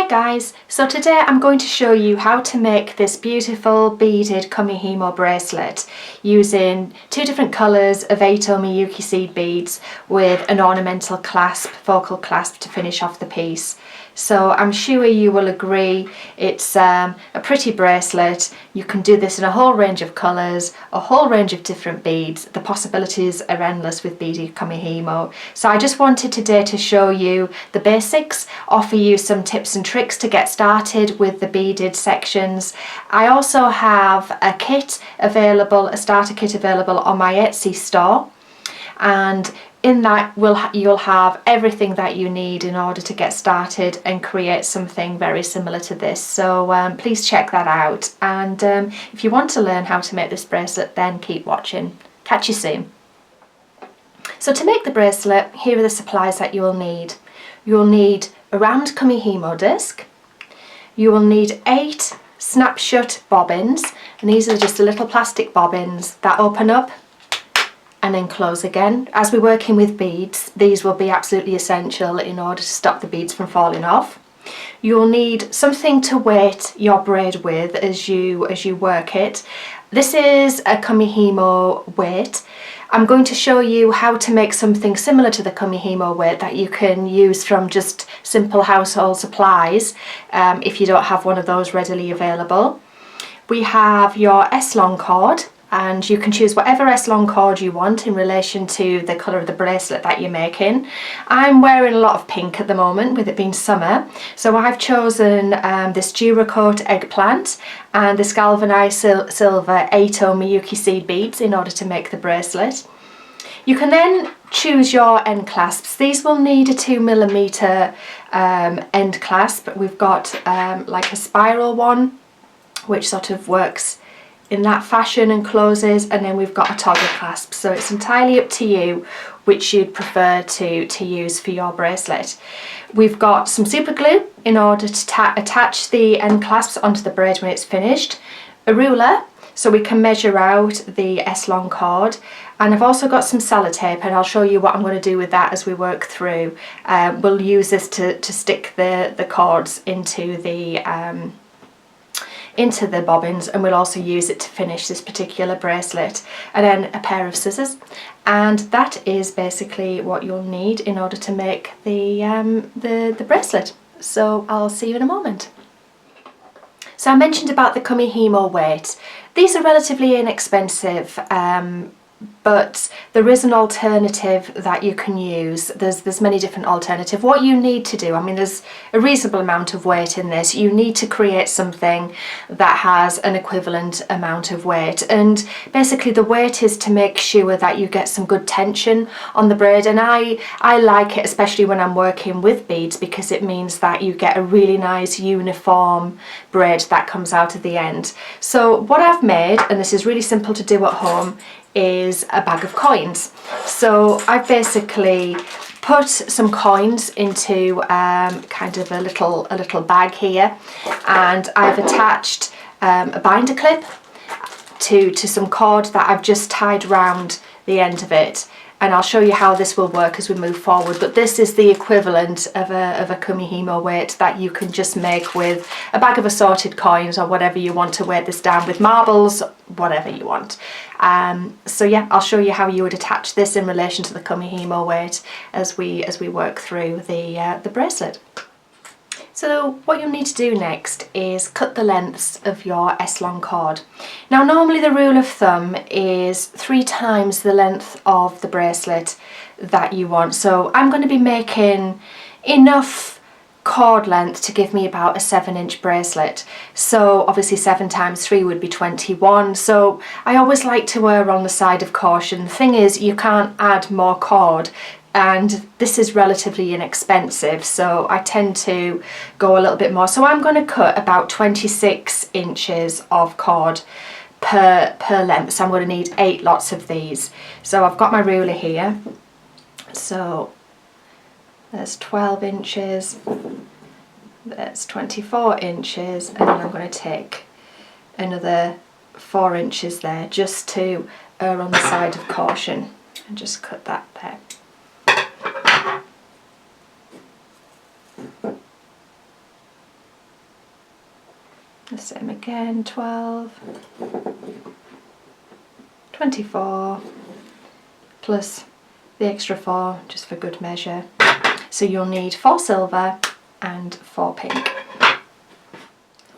guys, so today I'm going to show you how to make this beautiful beaded Kumihimo bracelet using two different colours of 8-oh Miyuki seed beads with an ornamental clasp, focal clasp to finish off the piece. So I'm sure you will agree it's a pretty bracelet. You can do this in a whole range of colours, a whole range of different beads. The possibilities are endless with Beaded Kumihimo. So I just wanted today to show you the basics, offer you some tips and tricks to get started with the beaded sections. I also have a kit available, a starter kit available on my Etsy store, and in that you'll have everything that you need in order to get started and create something very similar to this. So please check that out, and if you want to learn how to make this bracelet, then keep watching. Catch you soon. So to make the bracelet, here are the supplies that you will need. You will need a round Kumihimo disc. You will need 8 snap shut bobbins, and these are just the little plastic bobbins that open up and then close again. As we're working with beads, these will be absolutely essential in order to stop the beads from falling off. You'll need something to weight your braid with as you work it. This is a Kumihimo weight. I'm going to show you how to make something similar to the Kumihimo weight that you can use from just simple household supplies if you don't have one of those readily available. We have your Lon Cord, and you can choose whatever Lon Cord you want in relation to the colour of the bracelet that you're making. I'm wearing a lot of pink at the moment with it being summer, so I've chosen this Duracoat eggplant and this galvanised silver 8-oh Miyuki seed beads in order to make the bracelet. You can then choose your end clasps. These will need a 2mm end clasp. We've got like a spiral one which sort of works in that fashion and closes, and then we've got a toggle clasp, so it's entirely up to you which you'd prefer to use for your bracelet. We've got some super glue in order to attach the end clasps onto the braid when it's finished, a ruler so we can measure out the Lon Cord, and I've also got some sellotape, and I'll show you what I'm going to do with that as we work through. We'll use this to stick the cords into the bobbins, and we'll also use it to finish this particular bracelet, and then a pair of scissors, and that is basically what you'll need in order to make the bracelet. So I'll see you in a moment. So I mentioned about the Kumihimo weight. These are relatively inexpensive, but there is an alternative that you can use. There's many different alternatives. What you need to do, I mean, there's a reasonable amount of weight in this. You need to create something that has an equivalent amount of weight, and basically the weight is to make sure that you get some good tension on the braid, and I like it especially when I'm working with beads because it means that you get a really nice uniform braid that comes out at the end. So what I've made, and this is really simple to do at home, is a bag of coins. So I've basically put some coins into kind of a little bag here, and I've attached a binder clip to some cord that I've just tied round the end of it, and I'll show you how this will work as we move forward. But this is the equivalent of a Kumihimo weight that you can just make with a bag of assorted coins or whatever you want to weight this down with, marbles, whatever you want. So yeah, I'll show you how you would attach this in relation to the Kumihimo weight as we work through the bracelet. So what you'll need to do next is cut the lengths of your Lon Cord. Now normally the rule of thumb is 3 times the length of the bracelet that you want. So I'm going to be making enough cord length to give me about a 7-inch bracelet. So obviously 7 times 3 would be 21. So I always like to err on the side of caution. The thing is, you can't add more cord, and this is relatively inexpensive, so I tend to go a little bit more. So I'm going to cut about 26 inches of cord per length, so I'm going to need 8 lots of these. So I've got my ruler here, so there's 12 inches, there's 24 inches, and then I'm going to take another 4 inches there just to err on the side of caution, and just cut that there. The same again, 12, 24, plus the extra 4 just for good measure. So you'll need 4 silver and 4 pink.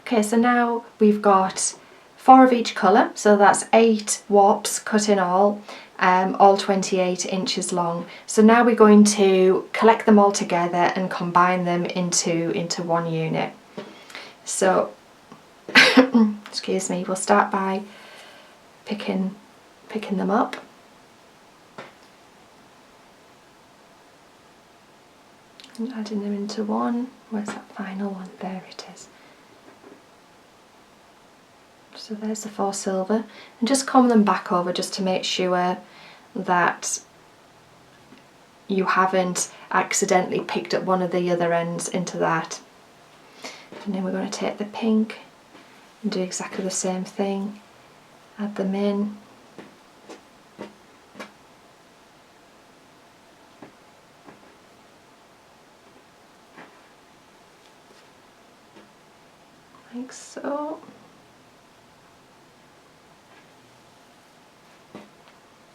Okay, so now we've got 4 of each colour, so that's 8 warps cut in all 28 inches long. So now we're going to collect them all together and combine them into one unit. So, excuse me, we'll start by picking them up. And adding them into one. Where's that final one? There it is. So there's the 4 silver, and just comb them back over just to make sure that you haven't accidentally picked up one of the other ends into that. And then we're going to take the pink and do exactly the same thing, add them in. Like so.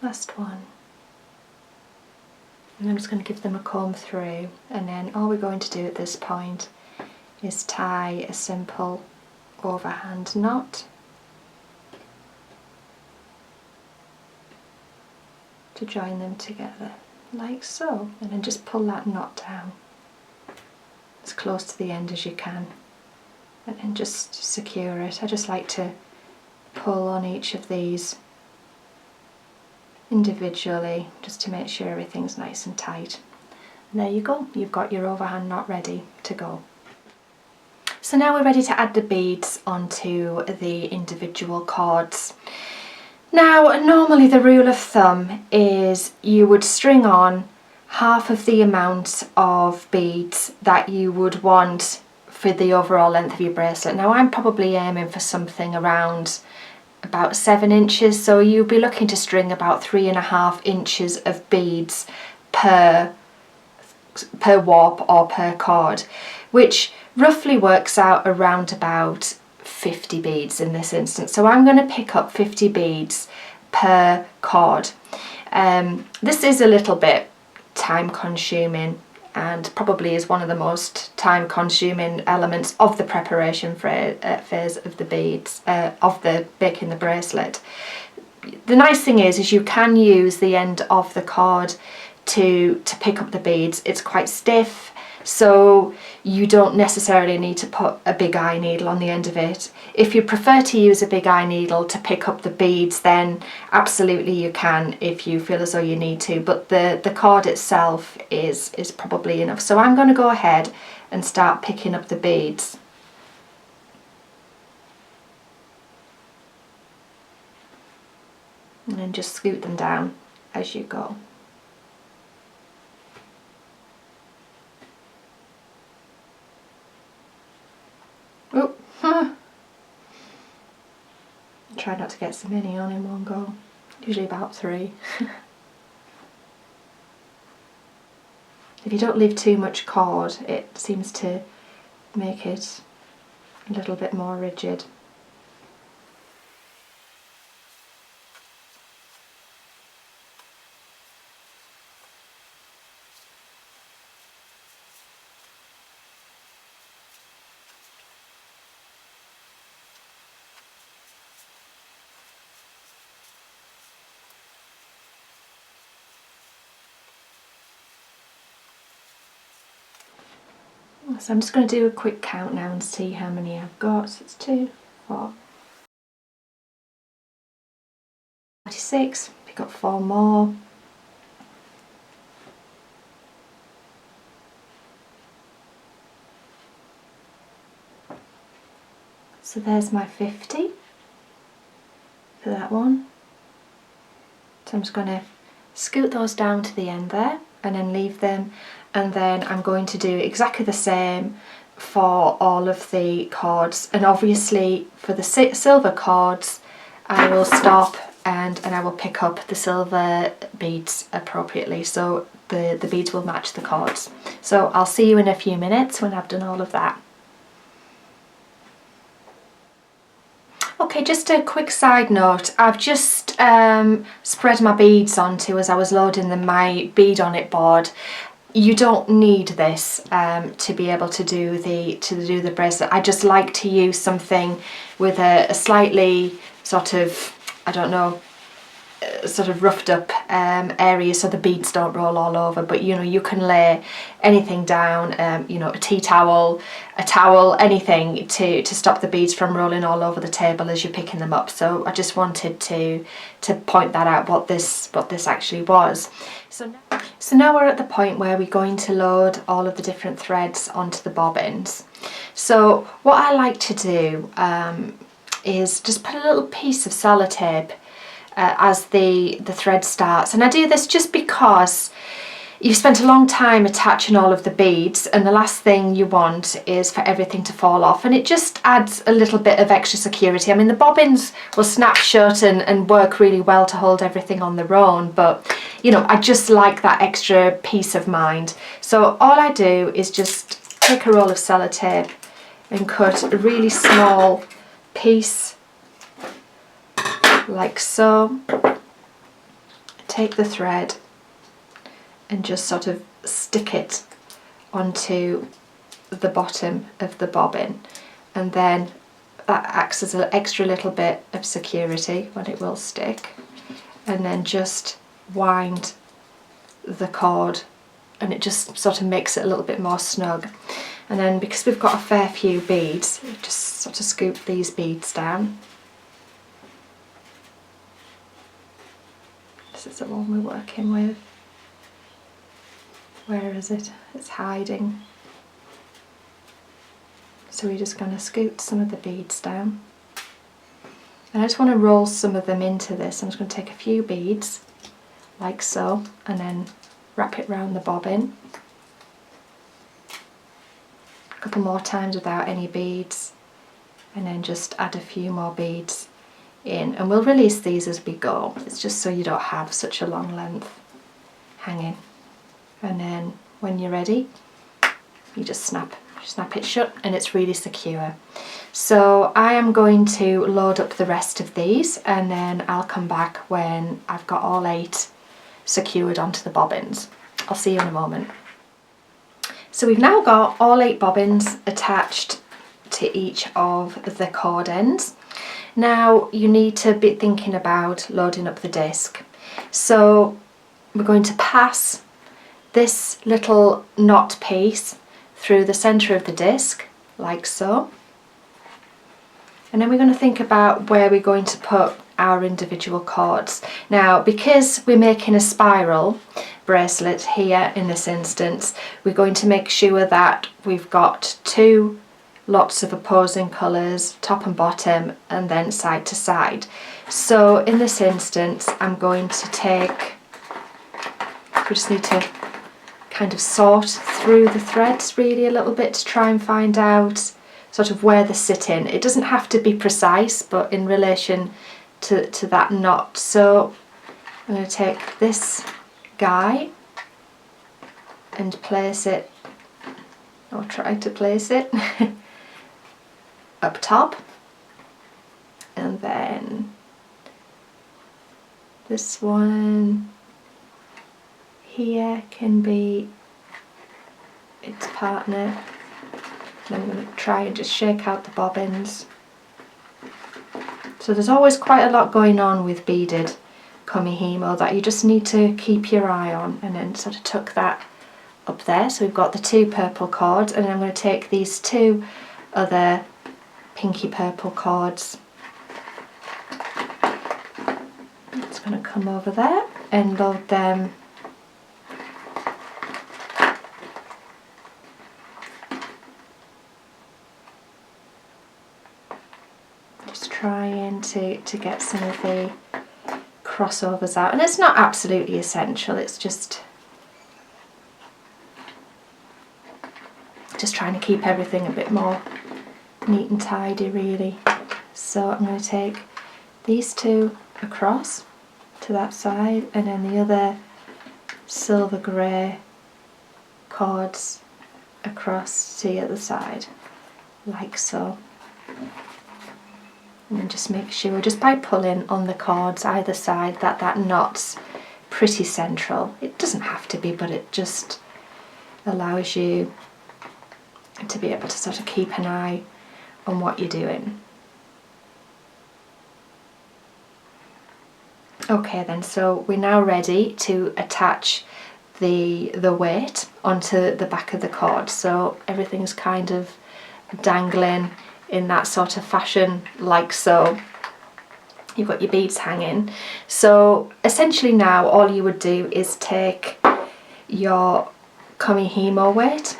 Last one. And I'm just going to give them a comb through, and then all we're going to do at this point is tie a simple overhand knot to join them together, like so, and then just pull that knot down as close to the end as you can, and then just secure it. I just like to pull on each of these individually just to make sure everything's nice and tight. And there you go, you've got your overhand knot ready to go. So now we're ready to add the beads onto the individual cords. Now normally the rule of thumb is you would string on half of the amount of beads that you would want for the overall length of your bracelet. Now I'm probably aiming for something around about 7 inches, so you'll be looking to string about 3.5 inches of beads per warp or per cord, which roughly works out around about 50 beads in this instance. So I'm going to pick up 50 beads per cord. This is a little bit time consuming and probably is one of the most time consuming elements of the preparation phase of the beads, of the making the bracelet. The nice thing is you can use the end of the cord to pick up the beads. It's quite stiff, so you don't necessarily need to put a big eye needle on the end of it. If you prefer to use a big eye needle to pick up the beads, then absolutely you can if you feel as though you need to, but the cord itself is probably enough. So I'm going to go ahead and start picking up the beads. And then just scoot them down as you go. Oh, try not to get so many on in one go, usually about 3. If you don't leave too much cord, it seems to make it a little bit more rigid. So I'm just going to do a quick count now and see how many I've got. So it's 2, 4, 46, pick up 4 more. So there's my 50 for that one. So I'm just going to scoot those down to the end there and then leave them, and then I'm going to do exactly the same for all of the cords, and obviously for the silver cords I will stop and I will pick up the silver beads appropriately, so the beads will match the cords. So I'll see you in a few minutes when I've done all of that. Okay, just a quick side note. I've just spread my beads onto, as I was loading them, my bead on it board. You don't need this to be able to do the bracelet. I just like to use something with a slightly sort of, I don't know, sort of roughed up area so the beads don't roll all over. But you know, you can lay anything down, you know, a tea towel, a towel, anything to stop the beads from rolling all over the table as you're picking them up. So I just wanted to point that out, what this actually was. So now we're at the point where we're going to load all of the different threads onto the bobbins. So what I like to do is just put a little piece of sellotape as the thread starts, and I do this just because you've spent a long time attaching all of the beads, and the last thing you want is for everything to fall off, and it just adds a little bit of extra security. I mean, the bobbins will snap shut and work really well to hold everything on their own, but you know, I just like that extra peace of mind. So all I do is just take a roll of sellotape and cut a really small piece like so. Take the thread and just sort of stick it onto the bottom of the bobbin, and then that acts as an extra little bit of security when it will stick, and then just wind the cord and it just sort of makes it a little bit more snug. And then because we've got a fair few beads, just sort of scoop these beads down. This is the one we're working with. Where is it? It's hiding. So we're just going to scoot some of the beads down. And I just want to roll some of them into this. I'm just going to take a few beads, like so, and then wrap it around the bobbin. A couple more times without any beads, and then just add a few more beads in, and we'll release these as we go. It's just so you don't have such a long length hanging. And then when you're ready, you just snap it shut, and it's really secure. So I am going to load up the rest of these, and then I'll come back when I've got all 8 secured onto the bobbins. I'll see you in a moment. So we've now got all 8 bobbins attached to each of the cord ends. Now you need to be thinking about loading up the disc. So we're going to pass this little knot piece through the centre of the disc, like so. And then we're going to think about where we're going to put our individual cords. Now, because we're making a spiral bracelet here in this instance, we're going to make sure that we've got 2 lots of opposing colours, top and bottom, and then side to side. So in this instance, I'm going to take, we just need to kind of sort through the threads really a little bit to try and find out sort of where they're sitting. It doesn't have to be precise, but in relation to that knot. So I'm going to take this guy and place it, or try to place it up top, and then this one here can be its partner. And I'm going to try and just shake out the bobbins. So there's always quite a lot going on with beaded Kumihimo that you just need to keep your eye on, and then sort of tuck that up there. So we've got the 2 purple cords, and then I'm going to take these 2 other pinky purple cords. It's going to come over there and load them trying to get some of the crossovers out, and it's not absolutely essential, it's just trying to keep everything a bit more neat and tidy really. So I'm going to take these 2 across to that side, and then the other silver grey cords across to the other side, like so. And then just make sure, just by pulling on the cords either side, that that knot's pretty central. It doesn't have to be, but it just allows you to be able to sort of keep an eye on what you're doing. Okay then, so we're now ready to attach the weight onto the back of the cord. So everything's kind of dangling in that sort of fashion, like so. You've got your beads hanging. So essentially now all you would do is take your Kumihimo weight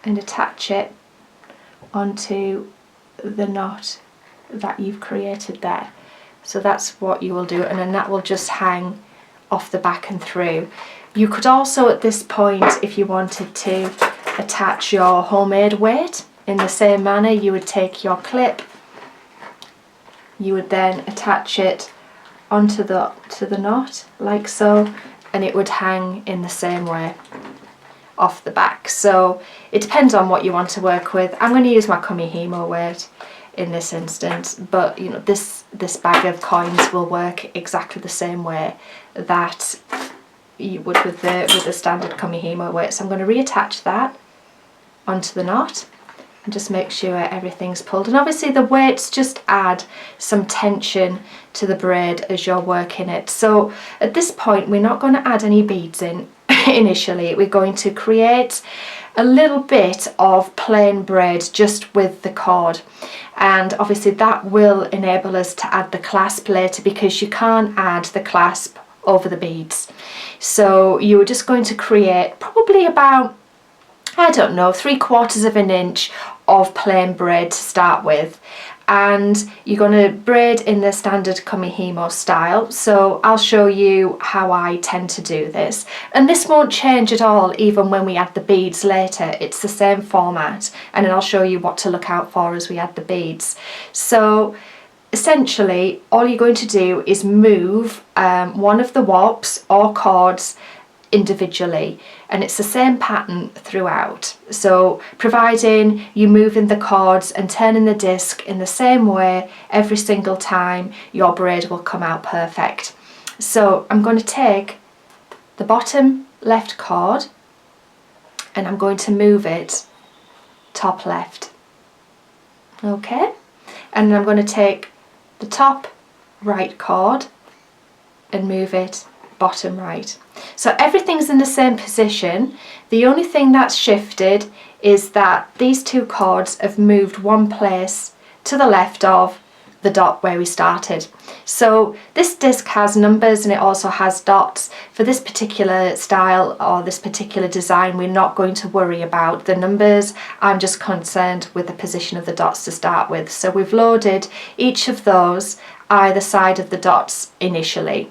and attach it onto the knot that you've created there. So that's what you will do, and then that will just hang off the back and through. You could also at this point, if you wanted to, attach your homemade weight in the same manner. You would take your clip, you would then attach it onto the knot like so, and it would hang in the same way off the back. So it depends on what you want to work with. I'm going to use my Kumihimo weight in this instance, but you know, this bag of coins will work exactly the same way that you would with the standard Kumihimo weight. So I'm going to reattach that onto the knot and just make sure everything's pulled. And obviously the weights just add some tension to the braid as you're working it. So at this point we're not going to add any beads in initially. We're going to create a little bit of plain braid just with the cord, and obviously that will enable us to add the clasp later, because you can't add the clasp over the beads. So you were just going to create probably about, I don't know, 3/4 of an inch of plain braid to start with, and you're going to braid in the standard Kumihimo style. So I'll show you how I tend to do this, and this won't change at all even when we add the beads later. It's the same format, and then I'll show you what to look out for as we add the beads. So essentially all you're going to do is move one of the warps or cords individually, and it's the same pattern throughout. So providing you moving the cords and turning the disc in the same way every single time, your braid will come out perfect. So I'm going to take the bottom left cord and I'm going to move it top left, okay, and I'm going to take the top right cord and move it bottom right. So everything's in the same position. The only thing that's shifted is that these two cords have moved one place to the left of the dot where we started. So this disc has numbers and it also has dots. For this particular style or this particular design, we're not going to worry about the numbers. I'm just concerned with the position of the dots to start with. So we've loaded each of those either side of the dots initially.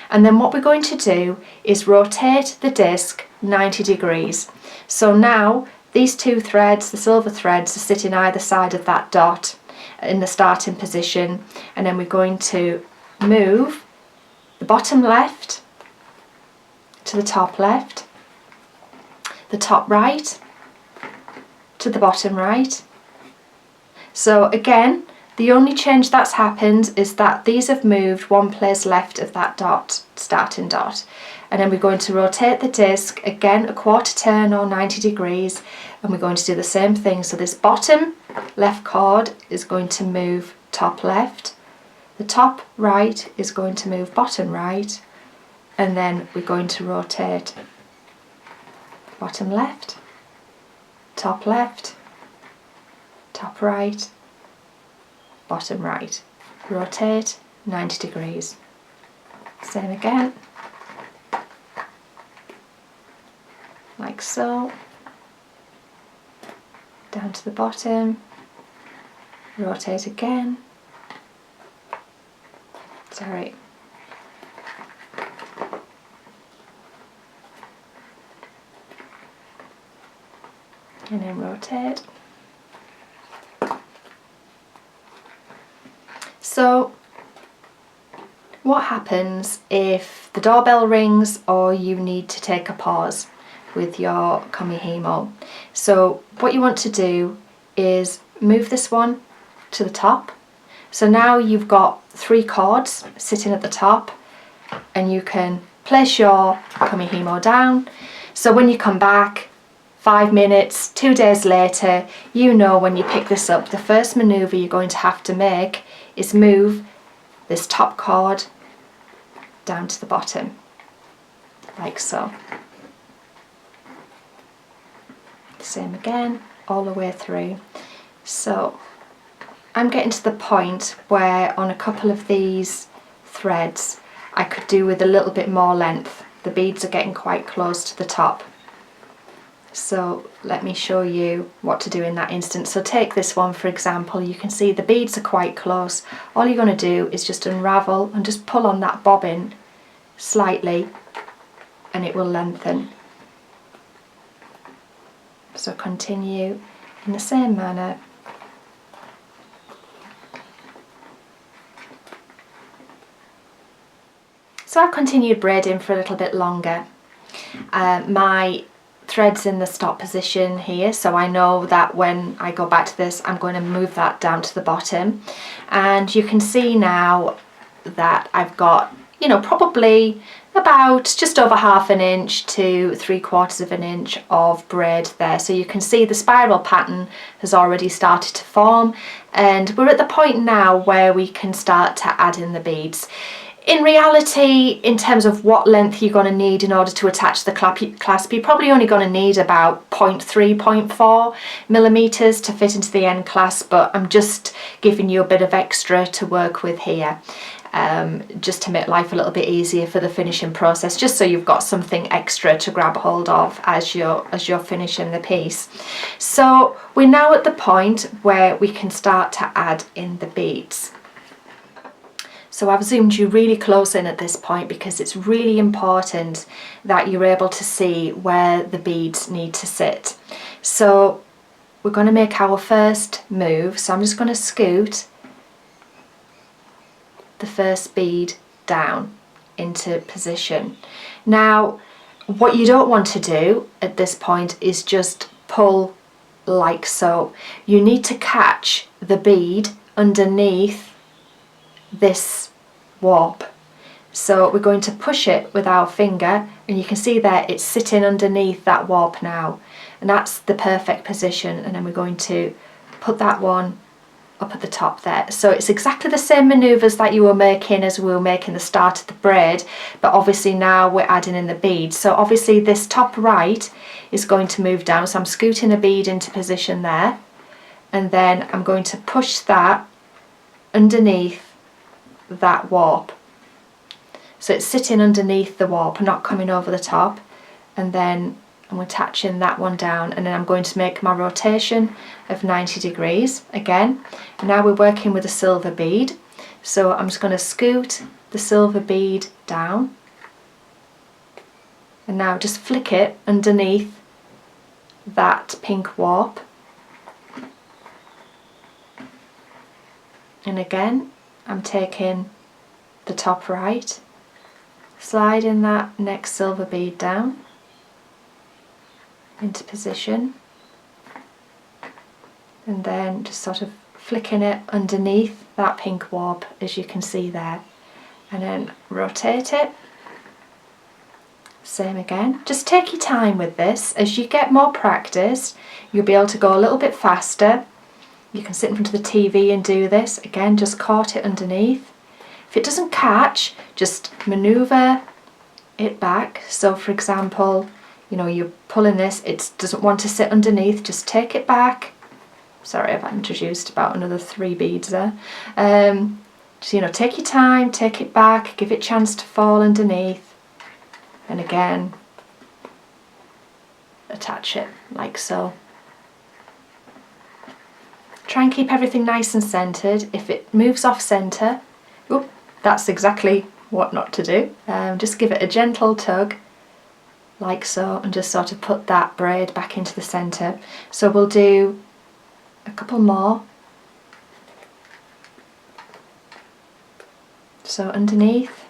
And then what we're going to do is rotate the disc 90 degrees. So now these two threads, the silver threads, are sitting either side of that dot in the starting position, and then we're going to move the bottom left to the top left, the top right to the bottom right. So again, the only change that's happened is that these have moved one place left of that dot, starting dot. And then we're going to rotate the disc again a quarter turn or 90 degrees, and we're going to do the same thing. So this bottom left cord is going to move top left, the top right is going to move bottom right, and then we're going to rotate bottom left, top right, bottom right, rotate 90 degrees. Same again, like so, down to the bottom, rotate again, sorry, and then rotate. So what happens if the doorbell rings or you need to take a pause with your Kumihimo? So what you want to do is move this one to the top. So now you've got 3 cords sitting at the top, and you can place your kumihimo down. So when you come back 5 minutes, 2 days later, you know when you pick this up, the first maneuver you're going to have to make is move this top cord down to the bottom, like so. Same again, all the way through. So I'm getting to the point where on a couple of these threads I could do with a little bit more length. The beads are getting quite close to the top. So let me show you what to do in that instance. So take this one for example, you can see the beads are quite close. All you're going to do is just unravel and just pull on that bobbin slightly and it will lengthen. So continue in the same manner. So I've continued braiding for a little bit longer. My thread's in the stop position here, so I know that when I go back to this I'm going to move that down to the bottom, and you can see now that I've got, you know, probably about just over 1/2 inch to 3/4 of an inch of braid there. So you can see the spiral pattern has already started to form, and we're at the point now where we can start to add in the beads. In reality, in terms of what length you're going to need in order to attach the clasp, you're probably only going to need about 0.3, 0.4 millimeters to fit into the end clasp, but I'm just giving you a bit of extra to work with here, just to make life a little bit easier for the finishing process, just so you've got something extra to grab hold of as you're finishing the piece. So we're now at the point where we can start to add in the beads. So I've zoomed you really close in at this point because it's really important that you're able to see where the beads need to sit. So we're going to make our first move. So I'm just going to scoot the first bead down into position. Now, what you don't want to do at this point is just pull like so. You need to catch the bead underneath this warp. So we're going to push it with our finger, and you can see there it's sitting underneath that warp now, and that's the perfect position. And then we're going to put that one up at the top there. So it's exactly the same maneuvers that you were making as we were making the start of the braid, but obviously now we're adding in the beads. So obviously this top right is going to move down, so I'm scooting a bead into position there, and then I'm going to push that underneath that warp. So it's sitting underneath the warp, not coming over the top, and then I'm attaching that one down, and then I'm going to make my rotation of 90 degrees again. And now we're working with a silver bead, so I'm just going to scoot the silver bead down, and now just flick it underneath that pink warp, and again I'm taking the top right, sliding that next silver bead down into position, and then just sort of flicking it underneath that pink warp, as you can see there, and then rotate it. Same again. Just take your time with this. As you get more practice, you'll be able to go a little bit faster. You can sit in front of the TV and do this. Again, just caught it underneath. If it doesn't catch, just maneuver it back. So for example, you know, you're pulling this, it doesn't want to sit underneath, just take it back. Sorry, I've introduced about another 3 beads there. So, you know, take your time, take it back, give it a chance to fall underneath, and again, attach it like so. Try and keep everything nice and centered. If it moves off center, oh, that's exactly what not to do. Just give it a gentle tug like so, and just sort of put that braid back into the center. So we'll do a couple more. So underneath,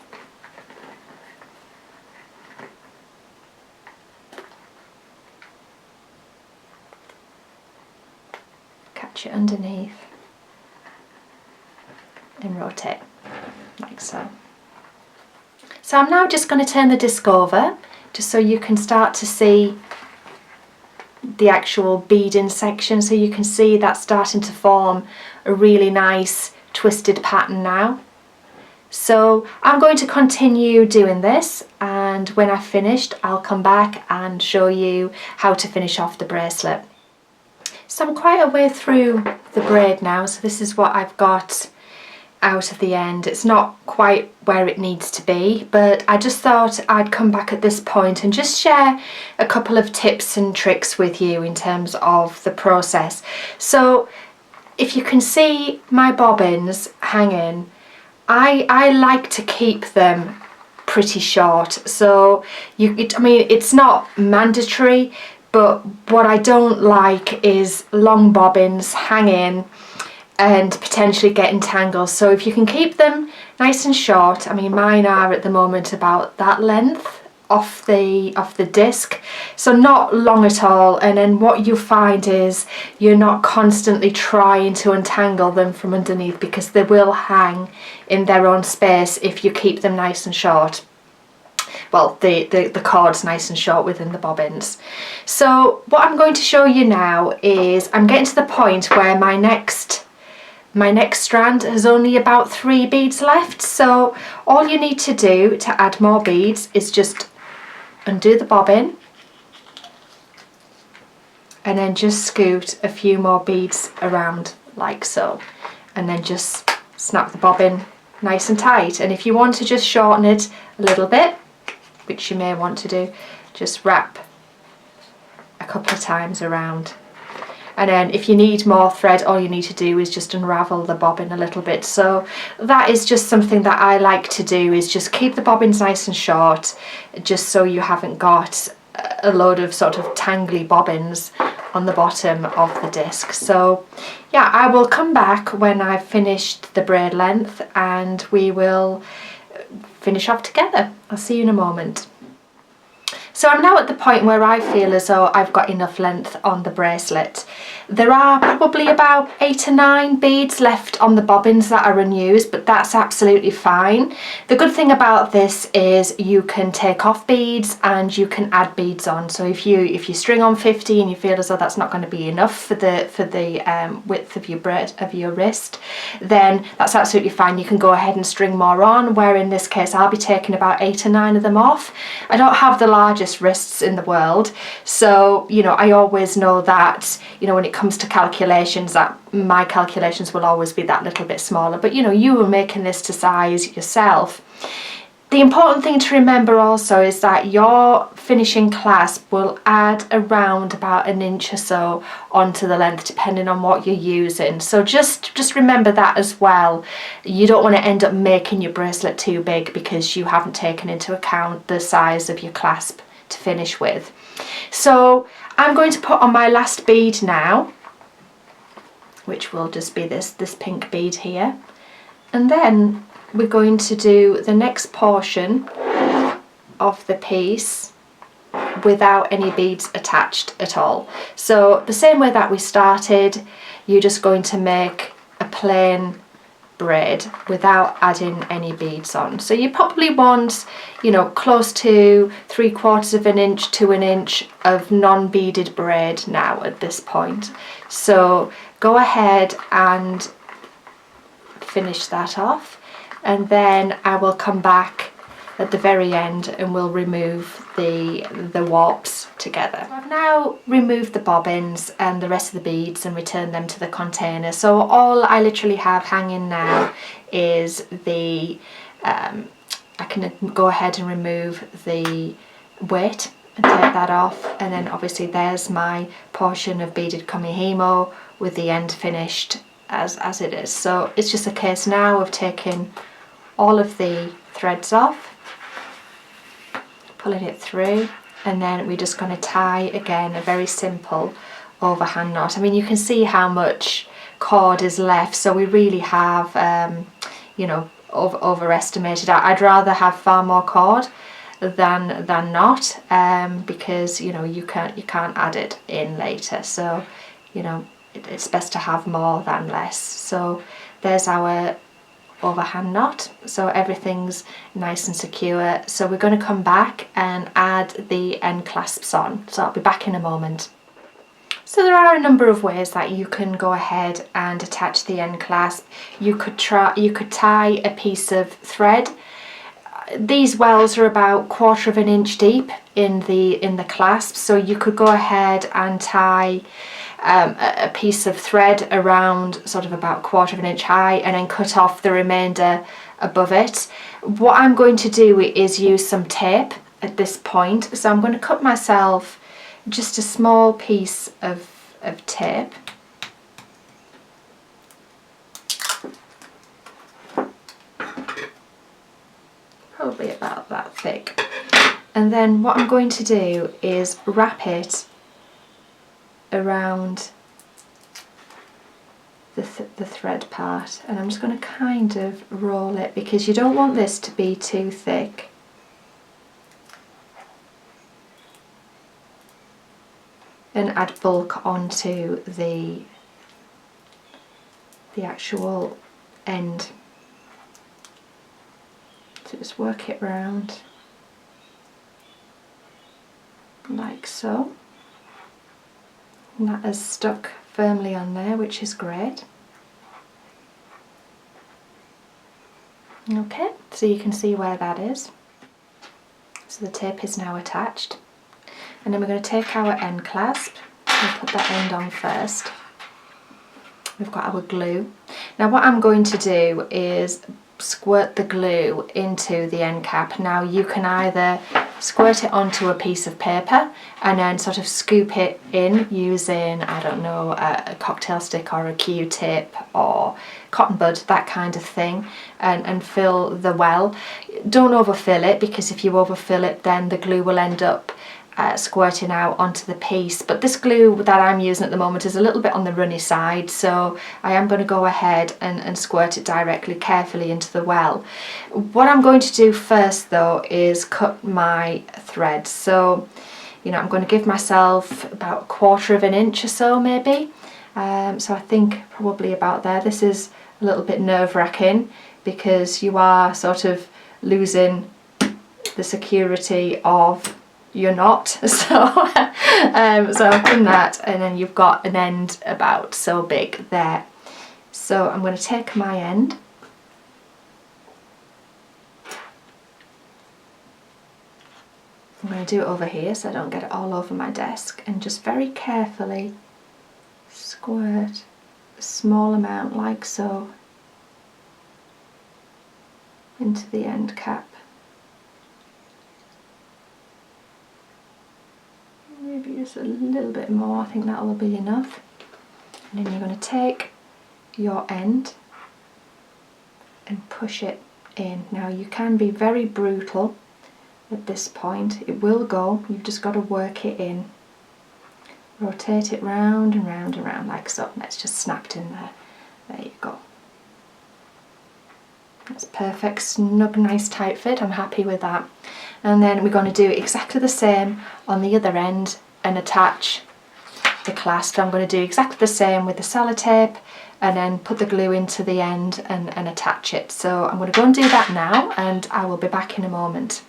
and rotate like so. So I'm now just going to turn the disc over just so you can start to see the actual beading section, so you can see that's starting to form a really nice twisted pattern now. So I'm going to continue doing this, and when I've finished I'll come back and show you how to finish off the bracelet. So I'm quite a way through the braid now, so this is what I've got out of the end. It's not quite where it needs to be, but I just thought I'd come back at this point and just share a couple of tips and tricks with you in terms of the process. So if you can see my bobbins hanging, I like to keep them pretty short. So I mean, it's not mandatory, but what I don't like is long bobbins hanging and potentially getting tangled. So if you can keep them nice and short, I mean mine are at the moment about that length off the disc, so not long at all, and then what you find is you're not constantly trying to untangle them from underneath, because they will hang in their own space if you keep them nice and short. Well, the cord's nice and short within the bobbins. So what I'm going to show you now is I'm getting to the point where my next strand has only about 3 beads left. So all you need to do to add more beads is just undo the bobbin and then just scoot a few more beads around like so, and then just snap the bobbin nice and tight. And if you want to just shorten it a little bit, which you may want to do, just wrap a couple of times around. And then if you need more thread, all you need to do is just unravel the bobbin a little bit. So that is just something that I like to do, is just keep the bobbins nice and short, just so you haven't got a load of sort of tangly bobbins on the bottom of the disc. So yeah, I will come back when I've finished the braid length and we will finish off together. I'll see you in a moment. So I'm now at the point where I feel as though I've got enough length on the bracelet. There are probably about 8 or 9 beads left on the bobbins that are unused, but that's absolutely fine. The good thing about this is you can take off beads and you can add beads on. So if you string on 50 and you feel as though that's not going to be enough for the width of your wrist, then that's absolutely fine. You can go ahead and string more on, where in this case I'll be taking about 8 or 9 of them off. I don't have the largest wrists in the world, so you know, I always know that, you know, when it comes to calculations, that my calculations will always be that little bit smaller, but you know, you are making this to size yourself. The important thing to remember also is that your finishing clasp will add around about 1 inch or so onto the length, depending on what you're using. So just remember that as well. You don't want to end up making your bracelet too big because you haven't taken into account the size of your clasp to finish with. So I'm going to put on my last bead now, which will just be this pink bead here, and then we're going to do the next portion of the piece without any beads attached at all. So the same way that we started, you're just going to make a plain braid without adding any beads on. So you probably want, you know, close to 3/4 of an inch to 1 inch of non-beaded braid now at this point. So go ahead and finish that off, and then I will come back at the very end and we'll remove the warps together. I've now removed the bobbins and the rest of the beads and returned them to the container. So all I literally have hanging now is the I can go ahead and remove the weight and take that off, and then obviously there's my portion of beaded kumihimo with the end finished as it is. So it's just a case now of taking all of the threads off, pulling it through, and then we're just going to tie again a very simple overhand knot. I mean, you can see how much cord is left, so we really have you know, overestimated. I'd rather have far more cord than not, because you know, you can't add it in later, so you know, it's best to have more than less. So there's our overhand knot, so everything's nice and secure. So we're going to come back and add the end clasps on, so I'll be back in a moment. So there are a number of ways that you can go ahead and attach the end clasp. You could tie a piece of thread. These wells are about 1/4 of an inch deep in the clasp, so you could go ahead and tie a piece of thread around sort of about 1/4 of an inch high and then cut off the remainder above it. What I'm going to do is use some tape at this point, so I'm going to cut myself just a small piece of tape. Probably about that thick. And then what I'm going to do is wrap it around the thread part, and I'm just going to kind of roll it because you don't want this to be too thick. And add bulk onto the actual end. So just work it round like so. And that is stuck firmly on there, which is great. Okay, so you can see where that is. So the tape is now attached. And then we're going to take our end clasp and put that end on first. We've got our glue. Now what I'm going to do is squirt the glue into the end cap. Now you can either squirt it onto a piece of paper and then sort of scoop it in using, I don't know, a cocktail stick or a Q-tip or cotton bud, that kind of thing, and fill the well. Don't overfill it, because if you overfill it then the glue will end up squirting out onto the piece. But this glue that I'm using at the moment is a little bit on the runny side, so I am going to go ahead and squirt it directly, carefully into the well. What I'm going to do first though is cut my thread. So, you know, I'm going to give myself about 1/4 of an inch or so maybe. So I think probably about there. This is a little bit nerve-wracking because you are sort of losing the security of your knot, so I've done that, and then you've got an end about so big there. So I'm going to take my end, I'm going to do it over here so I don't get it all over my desk, and just very carefully squirt a small amount like so into the end cap. Maybe just a little bit more, I think that will be enough. And then you're going to take your end and push it in. Now you can be very brutal at this point, it will go, you've just got to work it in. Rotate it round and round and round like so. That's just snapped in there. There you go. That's perfect, snug, nice tight fit. I'm happy with that. And then we're going to do exactly the same on the other end and attach the clasp. I'm going to do exactly the same with the sellotape and then put the glue into the end and attach it. So I'm going to go and do that now, and I will be back in a moment.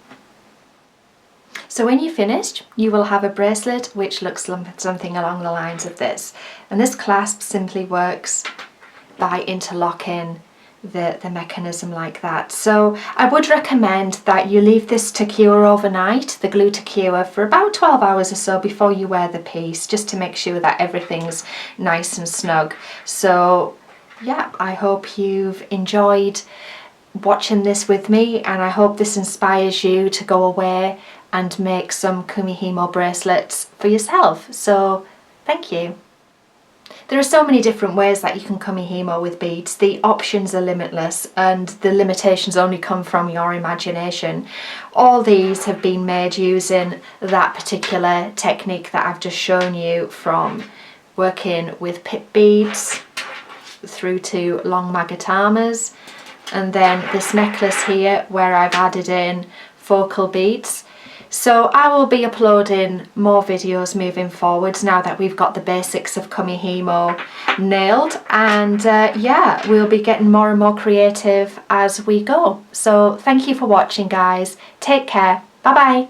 So when you're finished, you will have a bracelet which looks something along the lines of this. And this clasp simply works by interlocking the mechanism like that. So I would recommend that you leave this to cure overnight, the glue to cure, for about 12 hours or so before you wear the piece, just to make sure that everything's nice and snug. So yeah, I hope you've enjoyed watching this with me, and I hope this inspires you to go away and make some Kumihimo bracelets for yourself. So thank you. There are so many different ways that you can Kumihimo with beads. The options are limitless and the limitations only come from your imagination. All these have been made using that particular technique that I've just shown you, from working with pip beads through to long magatamas, and then this necklace here where I've added in focal beads. So I will be uploading more videos moving forwards now that we've got the basics of Kumihimo nailed, and yeah, we'll be getting more and more creative as we go. So thank you for watching, guys. Take care. Bye bye.